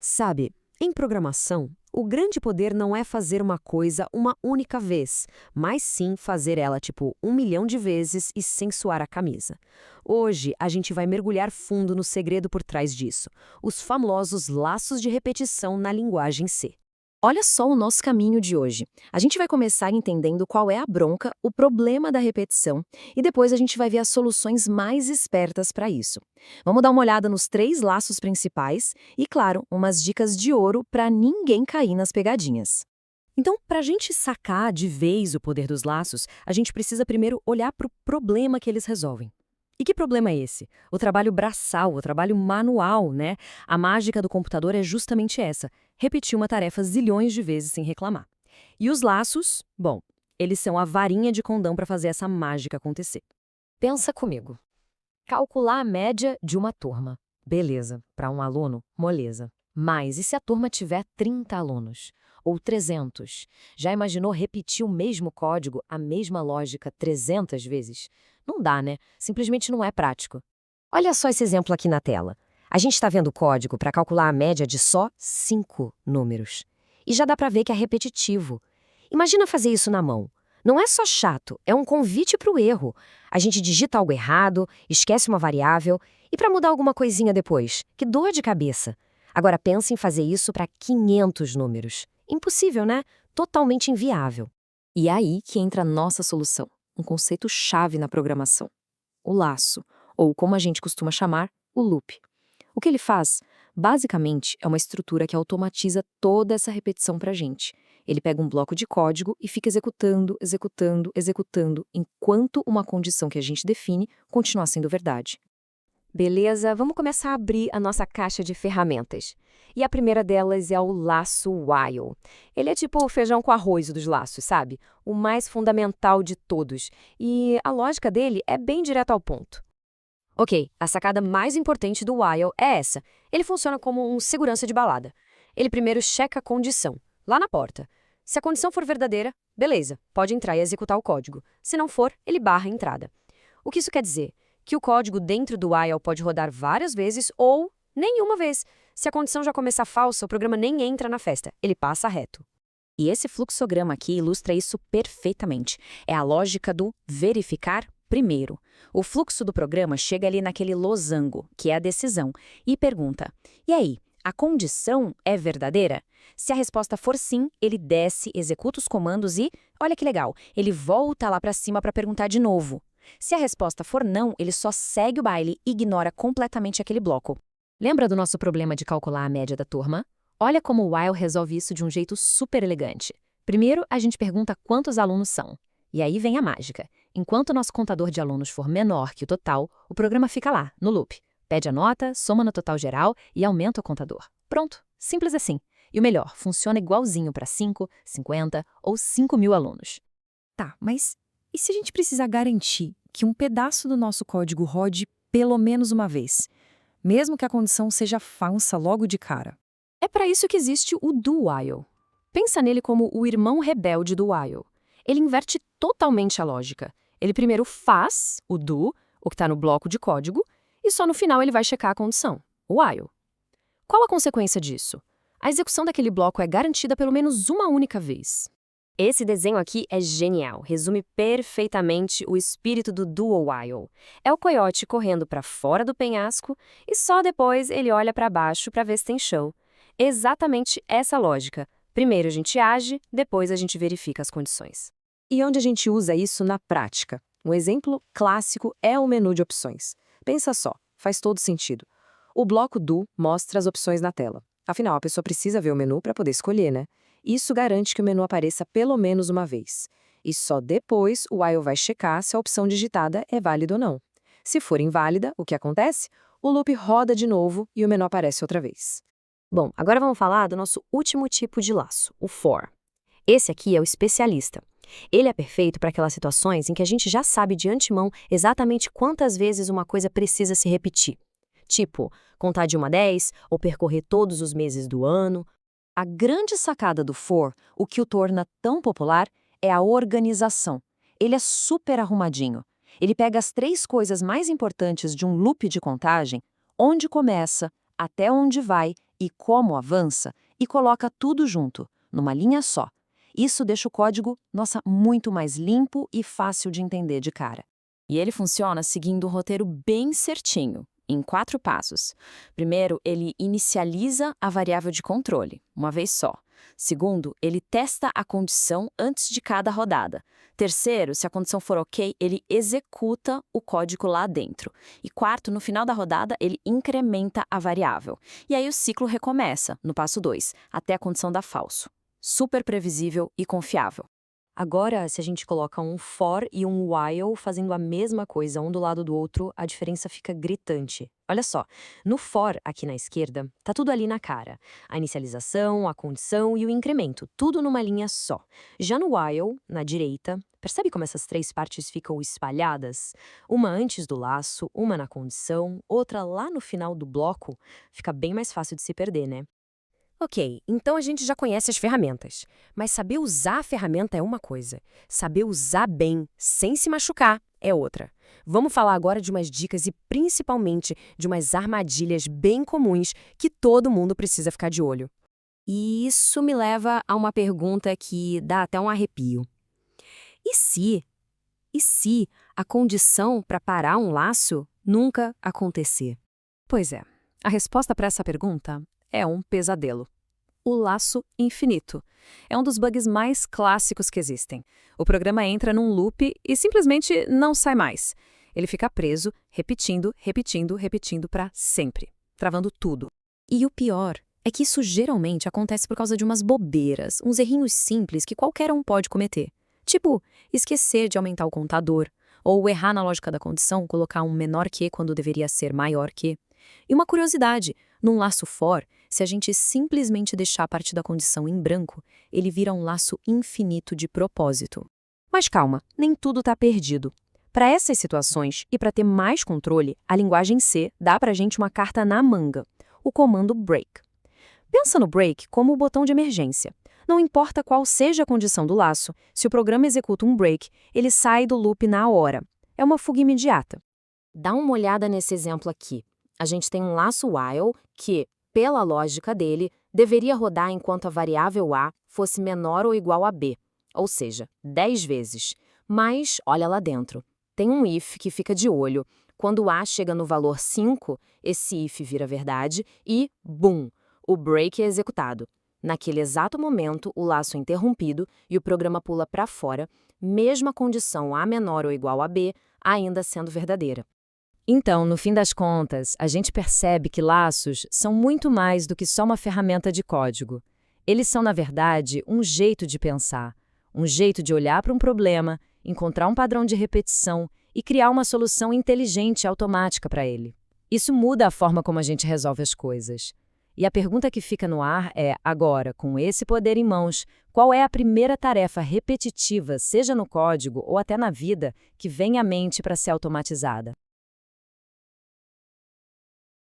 Sabe, em programação, o grande poder não é fazer uma coisa uma única vez, mas sim fazer ela tipo 1 milhão de vezes e sem suar a camisa. Hoje, a gente vai mergulhar fundo no segredo por trás disso, os famosos laços de repetição na linguagem C. Olha só o nosso caminho de hoje. A gente vai começar entendendo qual é a bronca, o problema da repetição, e depois a gente vai ver as soluções mais espertas para isso. Vamos dar uma olhada nos 3 laços principais e, claro, umas dicas de ouro para ninguém cair nas pegadinhas. Então, para a gente sacar de vez o poder dos laços, a gente precisa primeiro olhar para o problema que eles resolvem. E que problema é esse? O trabalho braçal, o trabalho manual, né? A mágica do computador é justamente essa: repetir uma tarefa zilhões de vezes sem reclamar. E os laços, bom, eles são a varinha de condão para fazer essa mágica acontecer. Pensa comigo. Calcular a média de uma turma. Beleza, para um aluno, moleza. Mas e se a turma tiver 30 alunos? Ou 300? Já imaginou repetir o mesmo código, a mesma lógica 300 vezes? Não dá, né? Simplesmente não é prático. Olha só esse exemplo aqui na tela. A gente está vendo o código para calcular a média de só 5 números. E já dá para ver que é repetitivo. Imagina fazer isso na mão. Não é só chato, é um convite para o erro. A gente digita algo errado, esquece uma variável, e para mudar alguma coisinha depois? Que dor de cabeça. Agora pense em fazer isso para 500 números. Impossível, né? Totalmente inviável. E é aí que entra a nossa solução, um conceito-chave na programação: o laço, ou como a gente costuma chamar, o loop. O que ele faz? Basicamente, é uma estrutura que automatiza toda essa repetição para a gente. Ele pega um bloco de código e fica executando, executando, executando, enquanto uma condição que a gente define continuar sendo verdade. Beleza, vamos começar a abrir a nossa caixa de ferramentas. E a primeira delas é o laço while. Ele é tipo o feijão com arroz dos laços, sabe? O mais fundamental de todos. E a lógica dele é bem direto ao ponto. Ok, a sacada mais importante do while é essa. Ele funciona como um segurança de balada. Ele primeiro checa a condição, lá na porta. Se a condição for verdadeira, beleza, pode entrar e executar o código. Se não for, ele barra a entrada. O que isso quer dizer? Que o código dentro do while pode rodar várias vezes ou nenhuma vez. Se a condição já começar falsa, o programa nem entra na festa, ele passa reto. E esse fluxograma aqui ilustra isso perfeitamente. É a lógica do verificar primeiro. O fluxo do programa chega ali naquele losango, que é a decisão, e pergunta: e aí, a condição é verdadeira? Se a resposta for sim, ele desce, executa os comandos e, olha que legal, ele volta lá para cima para perguntar de novo. Se a resposta for não, ele só segue o baile e ignora completamente aquele bloco. Lembra do nosso problema de calcular a média da turma? Olha como o while resolve isso de um jeito super elegante. Primeiro, a gente pergunta quantos alunos são. E aí vem a mágica. Enquanto o nosso contador de alunos for menor que o total, o programa fica lá, no loop. Pede a nota, soma no total geral e aumenta o contador. Pronto, simples assim. E o melhor, funciona igualzinho para 5, 50 ou 5.000 alunos. Tá, mas e se a gente precisar garantir que um pedaço do nosso código rode pelo menos uma vez, mesmo que a condição seja falsa logo de cara? É para isso que existe o do while. Pensa nele como o irmão rebelde do while. Ele inverte totalmente a lógica. Ele primeiro faz o do, o que está no bloco de código, e só no final ele vai checar a condição, o while. Qual a consequência disso? A execução daquele bloco é garantida pelo menos uma única vez. Esse desenho aqui é genial, resume perfeitamente o espírito do do-while. É o coiote correndo para fora do penhasco e só depois ele olha para baixo para ver se tem chão. Exatamente essa lógica. Primeiro a gente age, depois a gente verifica as condições. E onde a gente usa isso na prática? Um exemplo clássico é o menu de opções. Pensa só, faz todo sentido. O bloco do mostra as opções na tela. Afinal, a pessoa precisa ver o menu para poder escolher, né? Isso garante que o menu apareça pelo menos uma vez. E só depois o while vai checar se a opção digitada é válida ou não. Se for inválida, o que acontece? O loop roda de novo e o menu aparece outra vez. Bom, agora vamos falar do nosso último tipo de laço, o for. Esse aqui é o especialista. Ele é perfeito para aquelas situações em que a gente já sabe de antemão exatamente quantas vezes uma coisa precisa se repetir. Tipo, contar de 1 a 10 ou percorrer todos os meses do ano. A grande sacada do for, o que o torna tão popular, é a organização. Ele é super arrumadinho. Ele pega as 3 coisas mais importantes de um loop de contagem: onde começa, até onde vai e como avança e coloca tudo junto, numa linha só. Isso deixa o código, nossa, muito mais limpo e fácil de entender de cara. E ele funciona seguindo um roteiro bem certinho, em 4 passos. Primeiro, ele inicializa a variável de controle, uma vez só. Segundo, ele testa a condição antes de cada rodada. Terceiro, se a condição for ok, ele executa o código lá dentro. E quarto, no final da rodada, ele incrementa a variável. E aí o ciclo recomeça, no passo 2, até a condição dar falso. Super previsível e confiável. Agora, se a gente coloca um for e um while fazendo a mesma coisa um do lado do outro, a diferença fica gritante. Olha só, no for, aqui na esquerda, tá tudo ali na cara. A inicialização, a condição e o incremento, tudo numa linha só. Já no while, na direita, percebe como essas 3 partes ficam espalhadas? Uma antes do laço, uma na condição, outra lá no final do bloco. Fica bem mais fácil de se perder, né? Ok, então a gente já conhece as ferramentas. Mas saber usar a ferramenta é uma coisa. Saber usar bem, sem se machucar, é outra. Vamos falar agora de umas dicas e principalmente de umas armadilhas bem comuns que todo mundo precisa ficar de olho. E isso me leva a uma pergunta que dá até um arrepio. E se a condição para parar um laço nunca acontecer? Pois é, a resposta para essa pergunta é um pesadelo. O laço infinito. É um dos bugs mais clássicos que existem. O programa entra num loop e simplesmente não sai mais. Ele fica preso, repetindo, repetindo, repetindo para sempre, travando tudo. E o pior é que isso geralmente acontece por causa de umas bobeiras, uns errinhos simples que qualquer um pode cometer. Tipo, esquecer de aumentar o contador, ou errar na lógica da condição, colocar um menor que quando deveria ser maior que. E uma curiosidade, num laço for, se a gente simplesmente deixar a parte da condição em branco, ele vira um laço infinito de propósito. Mas calma, nem tudo está perdido. Para essas situações e para ter mais controle, a linguagem C dá para a gente uma carta na manga, o comando break. Pensa no break como o botão de emergência. Não importa qual seja a condição do laço, se o programa executa um break, ele sai do loop na hora. É uma fuga imediata. Dá uma olhada nesse exemplo aqui. A gente tem um laço while que, pela lógica dele, deveria rodar enquanto a variável A fosse menor ou igual a B, ou seja, 10 vezes. Mas, olha lá dentro, tem um if que fica de olho. Quando A chega no valor 5, esse if vira verdade e, bum, o break é executado. Naquele exato momento, o laço é interrompido e o programa pula para fora, mesmo a condição A menor ou igual a B ainda sendo verdadeira. Então, no fim das contas, a gente percebe que laços são muito mais do que só uma ferramenta de código. Eles são, na verdade, um jeito de pensar, um jeito de olhar para um problema, encontrar um padrão de repetição e criar uma solução inteligente e automática para ele. Isso muda a forma como a gente resolve as coisas. E a pergunta que fica no ar é, agora, com esse poder em mãos, qual é a primeira tarefa repetitiva, seja no código ou até na vida, que vem à mente para ser automatizada?